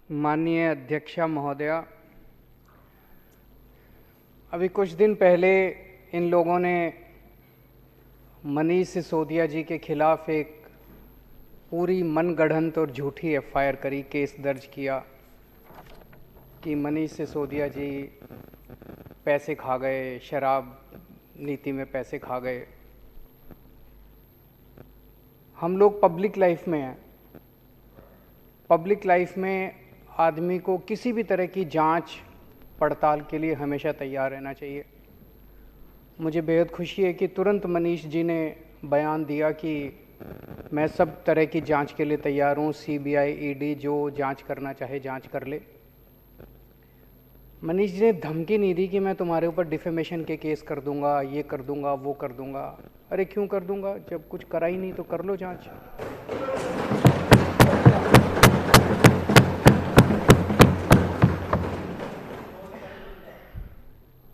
माननीय अध्यक्षा महोदया, अभी कुछ दिन पहले इन लोगों ने मनीष सिसोदिया जी के खिलाफ एक पूरी मनगढ़ंत और झूठी एफआईआर करी, केस दर्ज किया कि मनीष सिसोदिया जी पैसे खा गए, शराब नीति में पैसे खा गए। हम लोग पब्लिक लाइफ में हैं। पब्लिक लाइफ में आदमी को किसी भी तरह की जांच पड़ताल के लिए हमेशा तैयार रहना चाहिए। मुझे बेहद खुशी है कि तुरंत मनीष जी ने बयान दिया कि मैं सब तरह की जांच के लिए तैयार हूँ, सीबीआई, ईडी जो जांच करना चाहे जांच कर ले। मनीष जी ने धमकी नहीं दी कि मैं तुम्हारे ऊपर डिफेमेशन के केस कर दूंगा, ये कर दूंगा, वो कर दूंगा। अरे क्यों कर दूंगा, जब कुछ करा ही नहीं तो कर लो जांच।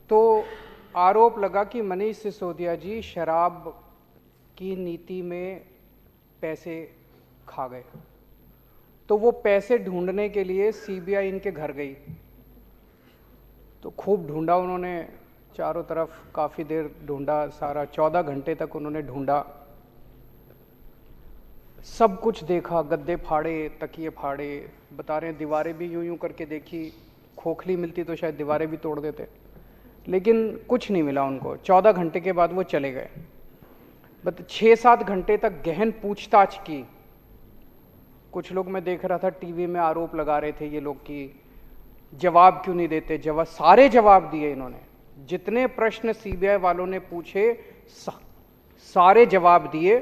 तो आरोप लगा कि मनीष सिसोदिया जी शराब की नीति में पैसे खा गए, तो वो पैसे ढूंढने के लिए सीबीआई इनके घर गई। तो खूब ढूंढा उन्होंने, चारों तरफ काफ़ी देर ढूंढा, सारा 14 घंटे तक उन्होंने ढूंढा, सब कुछ देखा, गद्दे फाड़े, तकिए फाड़े, बता रहे हैं दीवारें भी यूं यूं करके देखी, खोखली मिलती तो शायद दीवारें भी तोड़ देते, लेकिन कुछ नहीं मिला उनको। 14 घंटे के बाद वो चले गए। बट 6-7 घंटे तक गहन पूछताछ की। कुछ लोग मैं देख रहा था टीवी में आरोप लगा रहे थे ये लोग कि जवाब क्यों नहीं देते। जवाब, सारे जवाब दिए इन्होंने, जितने प्रश्न सीबीआई वालों ने पूछे सारे जवाब दिए,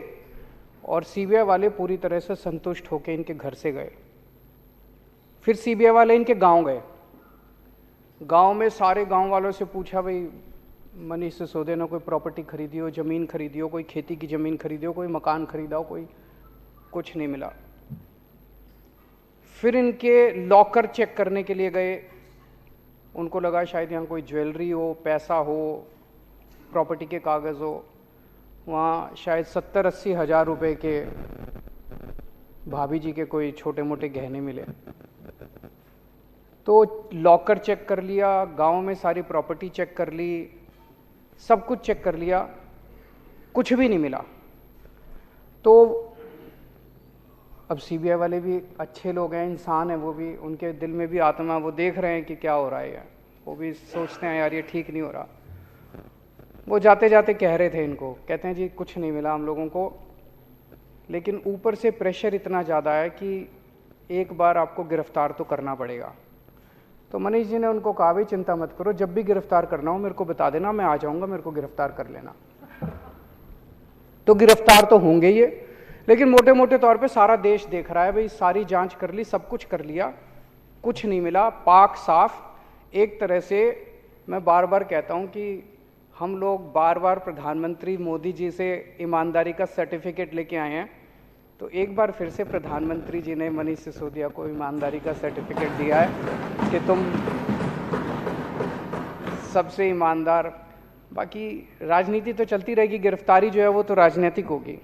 और सीबीआई वाले पूरी तरह से संतुष्ट होकर इनके घर से गए। फिर सीबीआई वाले इनके गांव गए। गांव में सारे गांव वालों से पूछा, भाई मनीष सिसोदिया ने कोई प्रॉपर्टी खरीदी हो, ज़मीन खरीदी हो, कोई खेती की ज़मीन खरीदी हो, कोई मकान खरीदा हो, कोई कुछ नहीं मिला। फिर इनके लॉकर चेक करने के लिए गए। उनको लगा शायद यहाँ कोई ज्वेलरी हो, पैसा हो, प्रॉपर्टी के कागज़ हो। वहाँ शायद 70-80 हज़ार रुपये के भाभी जी के कोई छोटे मोटे गहने मिले। तो लॉकर चेक कर लिया, गांव में सारी प्रॉपर्टी चेक कर ली, सब कुछ चेक कर लिया, कुछ भी नहीं मिला। तो अब सीबीआई वाले भी अच्छे लोग हैं, इंसान हैं, वो भी, उनके दिल में भी आत्मा, वो देख रहे हैं कि क्या हो रहा है। वो भी सोचते हैं यार ये ठीक नहीं हो रहा। वो जाते जाते कह रहे थे इनको, कहते हैं जी कुछ नहीं मिला हम लोगों को, लेकिन ऊपर से प्रेशर इतना ज़्यादा है कि एक बार आपको गिरफ्तार तो करना पड़ेगा। तो मनीष जी ने उनको कहा, भाई चिंता मत करो, जब भी गिरफ्तार करना हो मेरे को बता देना, मैं आ जाऊंगा, मेरे को गिरफ्तार कर लेना। तो गिरफ्तार तो होंगे ये, लेकिन मोटे मोटे तौर पे सारा देश देख रहा है, भाई सारी जांच कर ली, सब कुछ कर लिया, कुछ नहीं मिला, पाक साफ। एक तरह से मैं बार बार कहता हूं कि हम लोग बार बार प्रधानमंत्री मोदी जी से ईमानदारी का सर्टिफिकेट लेके आए हैं, तो एक बार फिर से प्रधानमंत्री जी ने मनीष सिसोदिया को ईमानदारी का सर्टिफिकेट दिया है कि तुम सबसे ईमानदार। बाकी राजनीति तो चलती रहेगी, गिरफ्तारी जो है वो तो राजनीतिक होगी।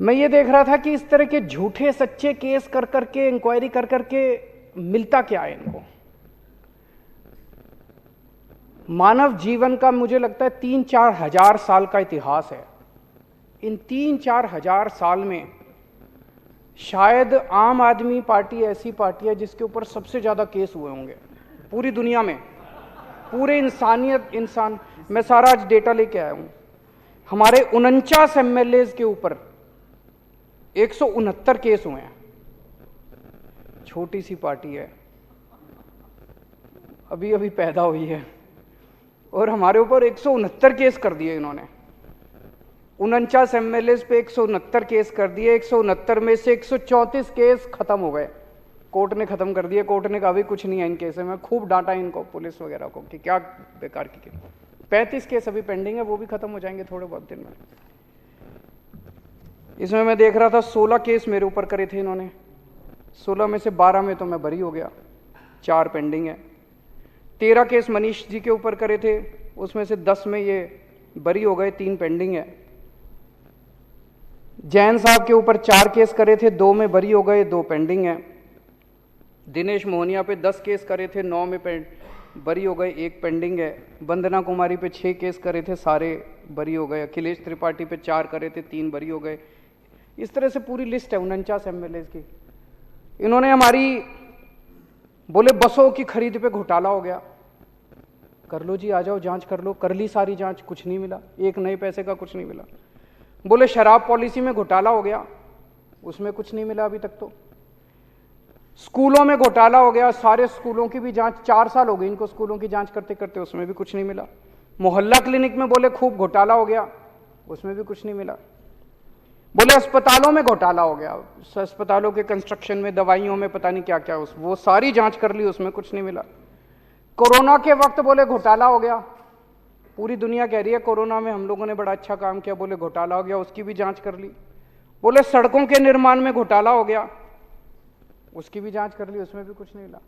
मैं ये देख रहा था कि इस तरह के झूठे सच्चे केस कर करके, इंक्वायरी कर करके मिलता क्या है इनको। मानव जीवन का मुझे लगता है 3-4 हजार साल का इतिहास है। इन 3-4 हजार साल में शायद आम आदमी पार्टी ऐसी पार्टी है जिसके ऊपर सबसे ज्यादा केस हुए होंगे पूरी दुनिया में, पूरे इंसान। मैं सारा आज डेटा लेके आया हूं। हमारे 49 एमएलए के ऊपर 169 केस हुए हैं। छोटी सी पार्टी है, अभी अभी पैदा हुई है, और हमारे ऊपर 169 केस कर दिए इन्होंने। 49 एमएलए पे 169 केस कर दिए। 169 में से 134 केस खत्म हो गए, कोर्ट ने खत्म कर दिए। कोर्ट ने कहा भी कुछ नहीं है इन केस में। खूब डांटा इनको, पुलिस वगैरह को, कि क्या बेकार की केस। 35 केस अभी पेंडिंग है, वो भी खत्म हो जाएंगे थोड़े बहुत दिन में। इसमें मैं देख रहा था 16 केस मेरे ऊपर करे थे इन्होंने। 16 में से 12 में तो मैं बरी हो गया, 4 पेंडिंग है। 13 केस मनीष जी के ऊपर करे थे, उसमें से 10 में ये बरी हो गए, 3 पेंडिंग है। जैन साहब के ऊपर 4 केस करे थे, 2 में बरी हो गए, 2 पेंडिंग है। दिनेश मोहनिया पे 10 केस करे थे, 9 में बरी हो गए, 1 पेंडिंग है। वंदना कुमारी पे 6 केस करे थे, सारे बरी हो गए। अखिलेश त्रिपाठी पे 4 करे थे, 3 बरी हो गए। इस तरह से पूरी लिस्ट है 49 MLA की। इन्होंने हमारी बोले बसों की खरीद पे घोटाला हो गया, कर लो जी, आ जाओ जांच कर लो। कर ली सारी जांच, कुछ नहीं मिला, एक नए पैसे का कुछ नहीं मिला। बोले शराब पॉलिसी में घोटाला हो गया, उसमें कुछ नहीं मिला अभी तक। तो स्कूलों में घोटाला हो गया, सारे स्कूलों की भी जांच, 4 साल हो गए इनको स्कूलों की जांच करते करते, उसमें भी कुछ नहीं मिला। मोहल्ला क्लिनिक में बोले खूब घोटाला हो गया, उसमें भी कुछ नहीं मिला। बोले अस्पतालों में घोटाला हो गया, अस्पतालों के कंस्ट्रक्शन में, दवाइयों में, पता नहीं क्या क्या, वो सारी जांच कर ली, उसमें कुछ नहीं मिला। कोरोना के वक्त बोले घोटाला हो गया, पूरी दुनिया कह रही है कोरोना में हम लोगों ने बड़ा अच्छा काम किया, बोले घोटाला हो गया, उसकी भी जांच कर ली। बोले सड़कों के निर्माण में घोटाला हो गया, उसकी भी जांच कर ली, उसमें भी कुछ नहीं मिला।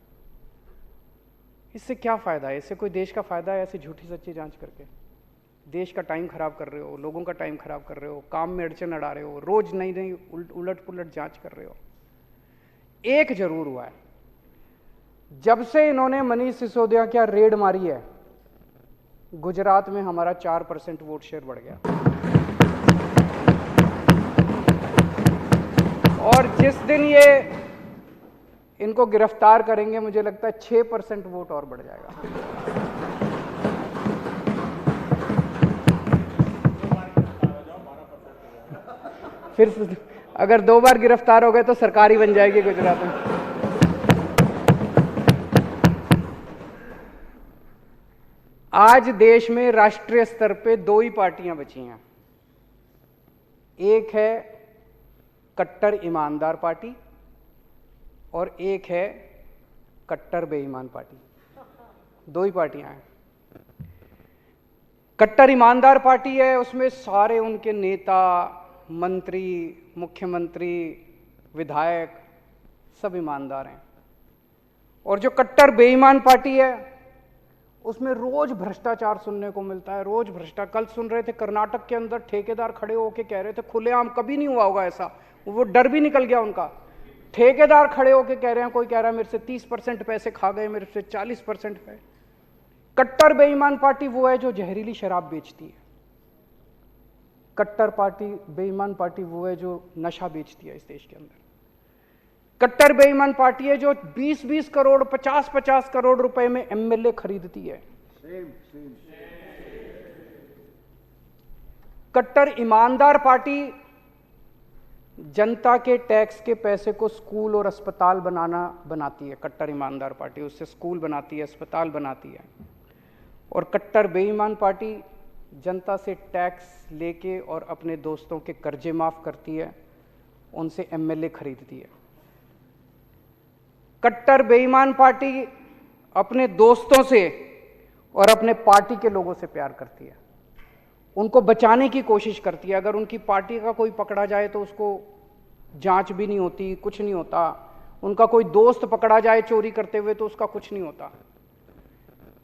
इससे क्या फायदा है? इससे कोई देश का फायदा है? ऐसी झूठी सच्ची जांच करके देश का टाइम खराब कर रहे हो, लोगों का टाइम खराब कर रहे हो, काम में अड़चन अड़ा रहे हो, रोज नई नई उलट पुलट जांच कर रहे हो। एक जरूर हुआ है, जब से इन्होंने मनीष सिसोदिया क्या रेड मारी है, गुजरात में हमारा 4% वोट शेयर बढ़ गया। और जिस दिन ये इनको गिरफ्तार करेंगे, मुझे लगता है 6% वोट और बढ़ जाएगा। फिर अगर 2 बार गिरफ्तार हो गए तो सरकार ही बन जाएगी गुजरात में। आज देश में राष्ट्रीय स्तर पे 2 ही पार्टियां बची हैं, एक है कट्टर ईमानदार पार्टी और एक है कट्टर बेईमान पार्टी। 2 ही पार्टियां हैं। कट्टर ईमानदार पार्टी है, उसमें सारे उनके नेता, मंत्री, मुख्यमंत्री, विधायक सब ईमानदार हैं। और जो कट्टर बेईमान पार्टी है, उसमें रोज भ्रष्टाचार सुनने को मिलता है, रोज भ्रष्टाचार। कल सुन रहे थे कर्नाटक के अंदर ठेकेदार खड़े होकर कह रहे थे, खुलेआम कभी नहीं हुआ होगा ऐसा, वो डर भी निकल गया उनका। ठेकेदार खड़े होकर कह रहे हैं, कोई कह रहा है मेरे से 30% पैसे खा गए, मेरे से 40% है। कट्टर बेईमान पार्टी वो है जो जहरीली शराब बेचती है। कट्टर पार्टी बेईमान पार्टी वो है जो नशा बेचती है इस देश के अंदर। कट्टर बेईमान पार्टी है जो 20-20 करोड़, 50-50 करोड़ रुपए में MLA खरीदती है। कट्टर ईमानदार पार्टी जनता के टैक्स के पैसे को स्कूल और अस्पताल बनाती है। कट्टर ईमानदार पार्टी उससे स्कूल बनाती है, अस्पताल बनाती है। और कट्टर बेईमान पार्टी जनता से टैक्स लेके और अपने दोस्तों के कर्जे माफ करती है, उनसे MLA खरीदती है। कट्टर बेईमान पार्टी अपने दोस्तों से और अपने पार्टी के लोगों से प्यार करती है, उनको बचाने की कोशिश करती है। अगर उनकी पार्टी का कोई पकड़ा जाए तो उसको जांच भी नहीं होती, कुछ नहीं होता। उनका कोई दोस्त पकड़ा जाए चोरी करते हुए तो उसका कुछ नहीं होता।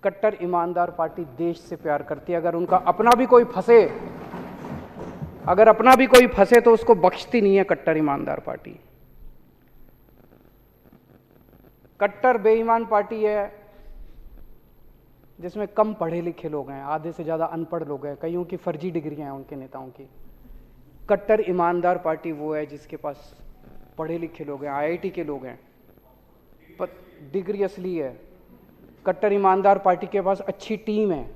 कट्टर ईमानदार पार्टी देश से प्यार करती है। अगर उनका अपना भी कोई फंसे तो उसको बख्शती नहीं है कट्टर ईमानदार पार्टी। कट्टर बेईमान पार्टी है जिसमें कम पढ़े लिखे लोग हैं, आधे से ज्यादा अनपढ़ लोग हैं, कईयों की फर्जी डिग्रियां हैं उनके नेताओं की। कट्टर ईमानदार पार्टी वो है जिसके पास पढ़े लिखे लोग हैं, IIT के लोग हैं, डिग्री असली है। कट्टर ईमानदार पार्टी के पास अच्छी टीम है,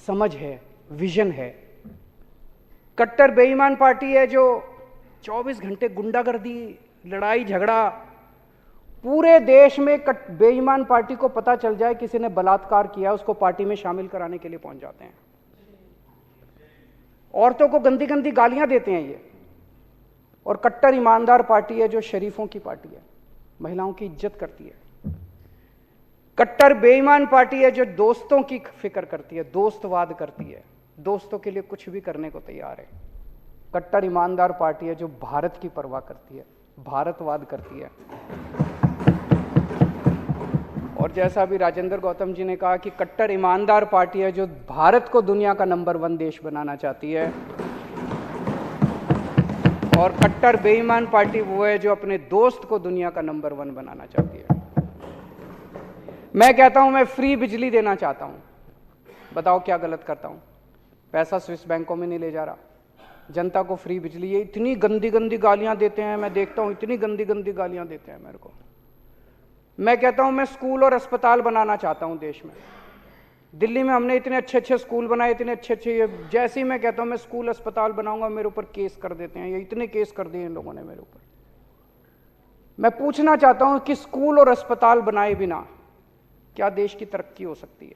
समझ है, विजन है। कट्टर बेईमान पार्टी है जो 24 घंटे गुंडागर्दी, लड़ाई झगड़ा, पूरे देश में बेईमान पार्टी को पता चल जाए किसी ने बलात्कार किया, उसको पार्टी में शामिल कराने के लिए पहुंच जाते हैं। औरतों को गंदी गंदी गालियां देते हैं ये। और कट्टर ईमानदार पार्टी है जो शरीफों की पार्टी है, महिलाओं की इज्जत करती है। कट्टर बेईमान पार्टी है जो दोस्तों की फिक्र करती है, दोस्तवाद करती है, दोस्तों के लिए कुछ भी करने को तैयार है। कट्टर ईमानदार पार्टी है जो भारत की परवाह करती है, भारतवाद करती है। और जैसा अभी राजेंद्र गौतम जी ने कहा कि कट्टर ईमानदार पार्टी है जो भारत को दुनिया का नंबर 1 देश बनाना चाहती है। और कट्टर बेईमान पार्टी वो है जो अपने दोस्त को दुनिया का नंबर 1 बनाना चाहती है। मैं कहता हूं मैं फ्री बिजली देना चाहता हूं, बताओ क्या गलत करता हूं? पैसा स्विस बैंकों में नहीं ले जा रहा, जनता को फ्री बिजली। ये इतनी गंदी गंदी गालियां देते हैं, मैं देखता हूं इतनी गंदी गंदी गालियां देते हैं मेरे को। मैं कहता हूं मैं स्कूल और अस्पताल बनाना चाहता हूं देश में। दिल्ली में हमने इतने अच्छे अच्छे स्कूल बनाए, इतने अच्छे अच्छे, जैसे ही मैं कहता हूं मैं स्कूल अस्पताल बनाऊंगा, मेरे ऊपर केस कर देते हैं। ये इतने केस कर दिए इन लोगों ने मेरे ऊपर। मैं पूछना चाहता हूं कि स्कूल और अस्पताल बनाए बिना क्या देश की तरक्की हो सकती है?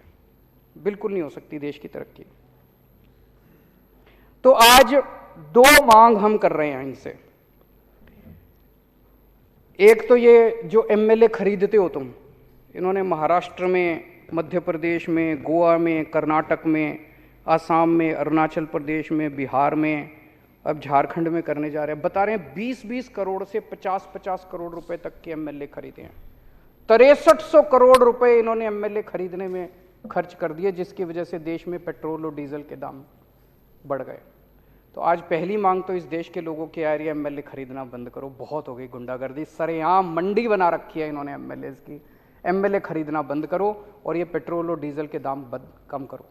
बिल्कुल नहीं हो सकती देश की तरक्की। तो आज दो मांग हम कर रहे हैं इनसे। एक तो ये जो एमएलए खरीदते हो तुम, इन्होंने महाराष्ट्र में, मध्य प्रदेश में, गोवा में, कर्नाटक में, आसाम में, अरुणाचल प्रदेश में, बिहार में, अब झारखंड में करने जा रहे हैं। बता रहे हैं 20-20 करोड़ से 50-50 करोड़ रुपए तक के एमएलए खरीदे हैं। 6300 करोड़ रुपए इन्होंने एमएलए खरीदने में खर्च कर दिए, जिसकी वजह से देश में पेट्रोल और डीजल के दाम बढ़ गए। तो आज पहली मांग तो इस देश के लोगों की आ रही है, एमएलए खरीदना बंद करो, बहुत हो गई गुंडागर्दी, सरेआम मंडी बना रखी है इन्होंने एमएलए की। एमएलए खरीदना बंद करो और ये पेट्रोल और डीजल के दाम कम करो।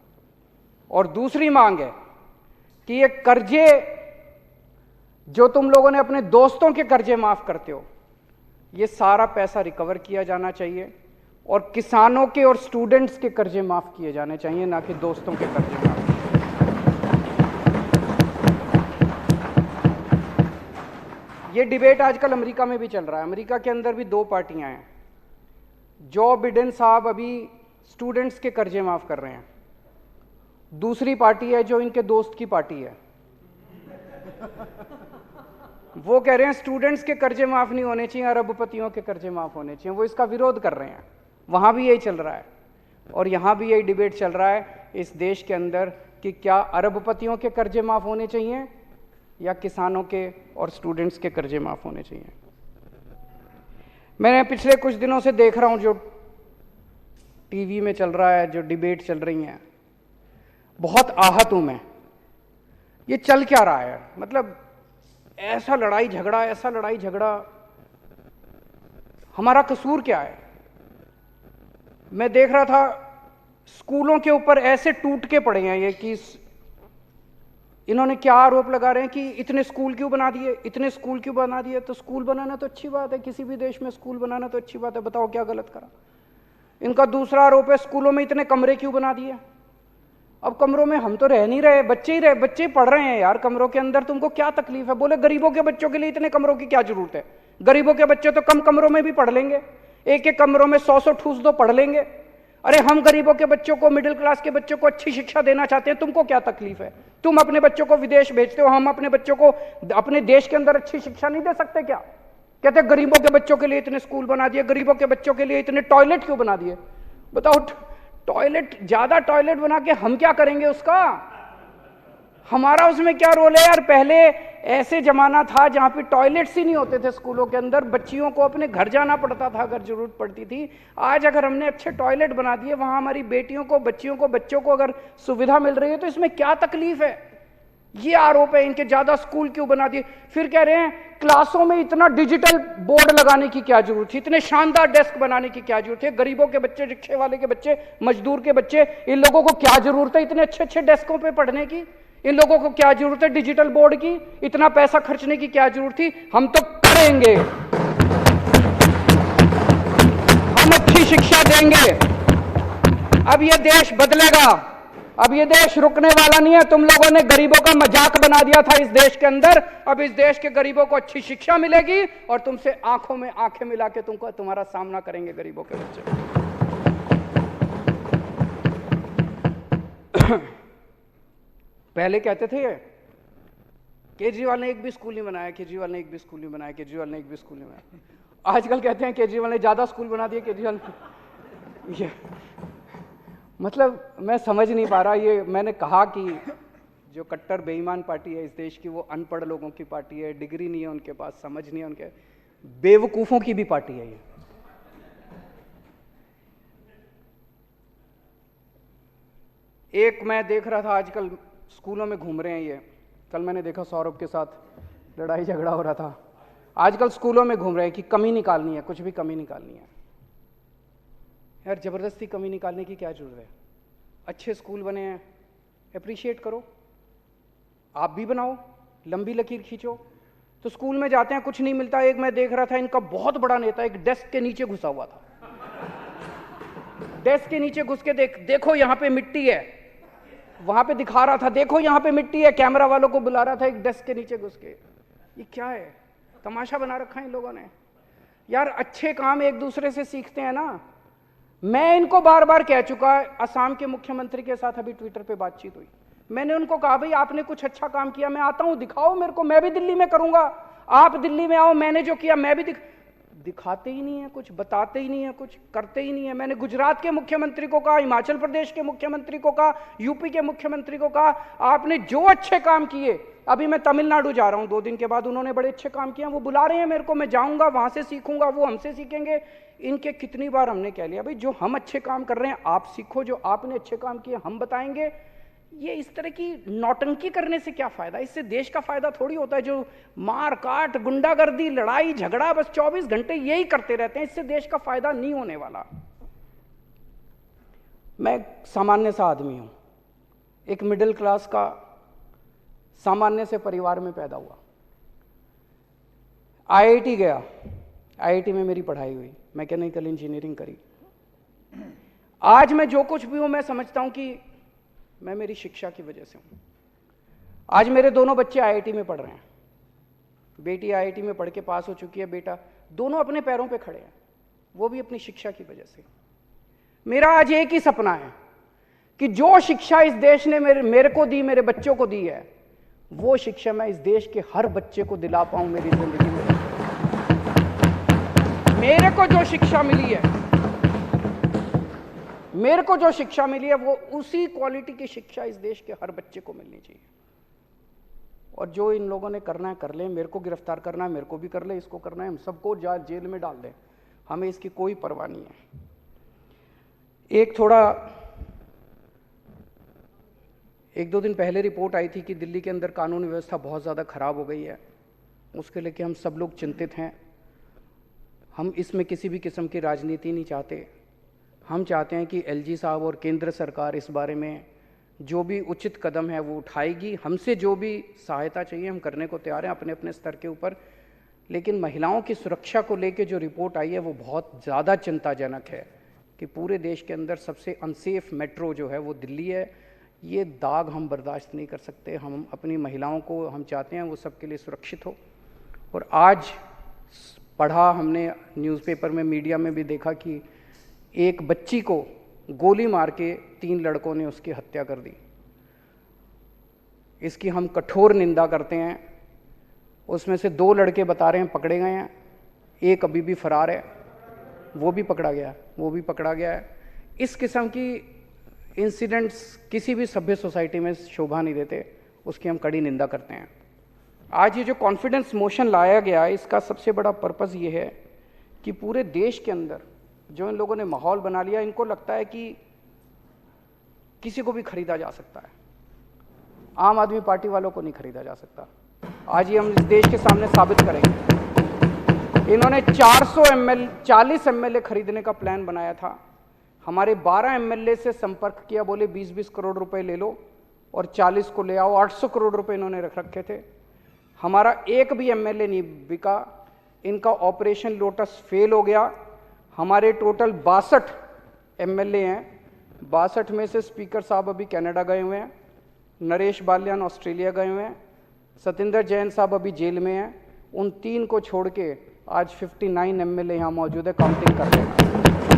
और दूसरी मांग है कि ये कर्जे जो तुम लोगों ने अपने दोस्तों के कर्जे माफ करते हो, ये सारा पैसा रिकवर किया जाना चाहिए और किसानों के और स्टूडेंट्स के कर्जे माफ किए जाने चाहिए, ना कि दोस्तों के कर्जे माफ। ये डिबेट आजकल अमेरिका में भी चल रहा है। अमेरिका के अंदर भी दो पार्टियां हैं। जो बिडेन साहब अभी स्टूडेंट्स के कर्जे माफ कर रहे हैं, दूसरी पार्टी है जो इनके दोस्त की पार्टी है, वो कह रहे हैं स्टूडेंट्स के कर्जे माफ नहीं होने चाहिए, अरबपतियों के कर्जे माफ होने चाहिए। वो इसका विरोध कर रहे हैं। वहां भी यही चल रहा है और यहां भी यही डिबेट चल रहा है इस देश के अंदर कि क्या अरबपतियों के कर्जे माफ होने चाहिए या किसानों के और स्टूडेंट्स के कर्जे माफ होने चाहिए। मैंने पिछले कुछ दिनों से देख रहा हूं जो टीवी में चल रहा है, जो डिबेट चल रही हैं, बहुत आहत हूं मैं। ये चल क्या रहा है? मतलब ऐसा लड़ाई झगड़ा, हमारा कसूर क्या है? मैं देख रहा था स्कूलों के ऊपर ऐसे टूट के पड़े हैं ये कि इन्होंने क्या आरोप लगा रहे हैं कि इतने स्कूल क्यों बना दिए। तो स्कूल बनाना तो अच्छी बात है, किसी भी देश में स्कूल बनाना तो अच्छी बात है, बताओ क्या गलत करा। इनका दूसरा आरोप है स्कूलों में इतने कमरे क्यों बना दिए। अब कमरों में हम तो रह नहीं रहे, बच्चे पढ़ रहे हैं यार कमरों के अंदर, तुमको क्या तकलीफ है? बोले गरीबों के बच्चों के लिए इतने कमरों की क्या जरूरत है? गरीबों के बच्चे तो कम कमरों में भी पढ़ लेंगे, एक एक कमरों में 100-100 ठूस दो, पढ़ लेंगे। अरे हम गरीबों के बच्चों को, मिडिल क्लास के बच्चों को अच्छी शिक्षा देना चाहते हैं, तुमको क्या तकलीफ है? तुम अपने बच्चों को विदेश भेजते हो, हम अपने बच्चों को अपने देश के अंदर अच्छी शिक्षा नहीं दे सकते क्या? कहते गरीबों के बच्चों के लिए इतने स्कूल बना दिए, गरीबों के बच्चों के लिए इतने टॉयलेट क्यों बना दिए। बताओ, टॉयलेट, ज्यादा टॉयलेट बना के हम क्या करेंगे उसका? हमारा उसमें क्या रोल है यार? पहले ऐसे जमाना था जहां पे टॉयलेट्स ही नहीं होते थे स्कूलों के अंदर, बच्चियों को अपने घर जाना पड़ता था अगर जरूरत पड़ती थी। आज अगर हमने अच्छे टॉयलेट बना दिए, वहां हमारी बेटियों को, बच्चियों को, बच्चों को अगर सुविधा मिल रही है, तो इसमें क्या तकलीफ है? ये आरोप है इनके, ज्यादा स्कूल क्यों बना दिए। फिर कह रहे हैं क्लासों में इतना डिजिटल बोर्ड लगाने की क्या जरूरत थी, इतने शानदार डेस्क बनाने की क्या जरूरत है? गरीबों के बच्चे, रिक्शे वाले के बच्चे, मजदूर के बच्चे, इन लोगों को क्या जरूरत है इतने अच्छे अच्छे डेस्कों पे पढ़ने की? इन लोगों को क्या जरूरत है डिजिटल बोर्ड की? इतना पैसा खर्चने की क्या जरूरत थी? हम तो करेंगे, हम अच्छी शिक्षा देंगे। अब ये देश बदलेगा, अब ये देश रुकने वाला नहीं है। तुम लोगों ने गरीबों का मजाक बना दिया था इस देश के अंदर, अब इस देश के गरीबों को अच्छी शिक्षा मिलेगी और तुमसे आंखों में आंखें मिला के तुम्हारा सामना करेंगे गरीबों के बच्चे। पहले कहते थे केजरीवाल ने एक भी स्कूल नहीं बनाया, केजरीवाल ने एक भी स्कूल नहीं बनाया, केजरीवाल ने एक भी स्कूल नहीं बनाया। आजकल कहते हैं केजरीवाल ने ज्यादा स्कूल बना दिए, केजरीवाल ये मतलब मैं समझ नहीं पा रहा। ये मैंने कहा कि जो कट्टर बेईमान पार्टी है इस देश की, वो अनपढ़ लोगों की पार्टी है, डिग्री नहीं है उनके पास, समझ नहीं है उनके, बेवकूफों की भी पार्टी है ये। एक मैं देख रहा था आजकल स्कूलों में घूम रहे हैं ये, कल मैंने देखा सौरभ के साथ लड़ाई झगड़ा हो रहा था। आजकल स्कूलों में घूम रहे हैं कि कमी निकालनी है, कुछ भी कमी निकालनी है। यार ज़बरदस्ती कमी निकालने की क्या जरूरत है? अच्छे स्कूल बने हैं, अप्रिशिएट करो, आप भी बनाओ, लंबी लकीर खींचो। तो स्कूल में जाते हैं, कुछ नहीं मिलता। एक मैं देख रहा था, इनका बहुत बड़ा नेता एक डेस्क के नीचे घुसा हुआ था। डेस्क के नीचे घुस के देखो यहाँ पे मिट्टी है, वहां पे दिखा रहा था, देखो यहाँ पे मिट्टी है, कैमरा वालों को बुला रहा था एक डेस्क के नीचे घुस के। ये क्या है? तमाशा बना रखा है इन लोगों ने। यार अच्छे काम एक दूसरे से सीखते हैं ना। मैं इनको बार बार कह चुका, असम के मुख्यमंत्री के साथ अभी ट्विटर पे बातचीत हुई, मैंने उनको कहा भाई आपने कुछ अच्छा काम किया, मैं आता हूं, दिखाओ मेरे को, मैं भी दिल्ली में करूंगा, आप दिल्ली में आओ, मैंने जो किया मैं भी दिखाते ही नहीं है कुछ, बताते ही नहीं है कुछ, करते ही नहीं है। मैंने गुजरात के मुख्यमंत्री को कहा, हिमाचल प्रदेश के मुख्यमंत्री को कहा, यूपी के मुख्यमंत्री को कहा, आपने जो अच्छे काम किए, अभी मैं तमिलनाडु जा रहा हूं 2 दिन के बाद, उन्होंने बड़े अच्छे काम किए, वो बुला रहे हैं मेरे को, मैं जाऊंगा, वहां से सीखूंगा, वो हमसे सीखेंगे। इनके कितनी बार हमने कह लिया भाई जो हम अच्छे काम कर रहे हैं आप सीखो, जो आपने अच्छे काम किए हम बताएंगे। ये इस तरह की नौटंकी करने से क्या फायदा? इससे देश का फायदा थोड़ी होता है। जो मार काट, गुंडागर्दी, लड़ाई झगड़ा बस 24 घंटे यही करते रहते हैं, इससे देश का फायदा नहीं होने वाला। मैं सामान्य सा आदमी हूं, एक मिडिल क्लास का सामान्य से परिवार में पैदा हुआ, आईआईटी गया, आईआईटी में मेरी पढ़ाई हुई, मैकेनिकल इंजीनियरिंग करी। आज मैं जो कुछ भी हूं मैं समझता हूं कि मैं मेरी शिक्षा की वजह से हूं। आज मेरे दोनों बच्चे आईआईटी में पढ़ रहे हैं, बेटी आईआईटी में पढ़ के पास हो चुकी है, बेटा, दोनों अपने पैरों पे खड़े हैं, वो भी अपनी शिक्षा की वजह से। मेरा आज एक ही सपना है कि जो शिक्षा इस देश ने मेरे को दी, मेरे बच्चों को दी है, वो शिक्षा मैं इस देश के हर बच्चे को दिला पाऊं मेरी जिंदगी में। मेरे को जो शिक्षा मिली है, मेरे को जो शिक्षा मिली है, वो उसी क्वालिटी की शिक्षा इस देश के हर बच्चे को मिलनी चाहिए। और जो इन लोगों ने करना है कर ले, मेरे को गिरफ्तार करना है मेरे को भी कर ले, इसको करना है हम सबको जेल में डाल दें, हमें इसकी कोई परवाह नहीं है। एक दो दिन पहले रिपोर्ट आई थी कि दिल्ली के अंदर कानून व्यवस्था बहुत ज़्यादा खराब हो गई है, उसके लेके हम सब लोग चिंतित हैं। हम इसमें किसी भी किस्म की राजनीति नहीं चाहते। हम चाहते हैं कि एलजी साहब और केंद्र सरकार इस बारे में जो भी उचित कदम है वो उठाएगी। हमसे जो भी सहायता चाहिए हम करने को तैयार हैं अपने अपने स्तर के ऊपर। लेकिन महिलाओं की सुरक्षा को लेकर जो रिपोर्ट आई है वो बहुत ज़्यादा चिंताजनक है कि पूरे देश के अंदर सबसे अनसेफ मेट्रो जो है वो दिल्ली है। ये दाग हम बर्दाश्त नहीं कर सकते। हम अपनी महिलाओं को हम चाहते हैं वो सबके लिए सुरक्षित हो। और आज पढ़ा हमने न्यूज़पेपर में, मीडिया में भी देखा कि एक बच्ची को गोली मार के 3 लड़कों ने उसकी हत्या कर दी। इसकी हम कठोर निंदा करते हैं। उसमें से 2 लड़के बता रहे हैं पकड़े गए हैं, एक अभी भी फरार है, वो भी पकड़ा गया है। इस किस्म की इंसिडेंट्स किसी भी सभ्य सोसाइटी में शोभा नहीं देते, उसकी हम कड़ी निंदा करते हैं। आज ये जो कॉन्फिडेंस मोशन लाया गया, इसका सबसे बड़ा पर्पज़ ये है कि पूरे देश के अंदर जो इन लोगों ने माहौल बना लिया, इनको लगता है कि किसी को भी खरीदा जा सकता है, आम आदमी पार्टी वालों को नहीं खरीदा जा सकता। आज ये हम इस देश के सामने साबित करेंगे। इन्होंने 40 एमएलए खरीदने का प्लान बनाया था। हमारे 12 एमएलए से संपर्क किया, बोले 20-20 करोड़ रुपए ले लो और 40 को ले आओ। 800 करोड़ रुपए इन्होंने रख रखे थे। हमारा एक भी एमएलए नहीं बिका। इनका ऑपरेशन लोटस फेल हो गया। हमारे टोटल 62 एमएलए हैं। 62 में से स्पीकर साहब अभी कनाडा गए हुए हैं, नरेश बाल्यान ऑस्ट्रेलिया गए हुए हैं, सतिंदर जैन साहब अभी जेल में हैं। उन 3 को छोड़ के आज 59 एमएलए यहाँ मौजूद है, काउंटिंग कर रहे हैं।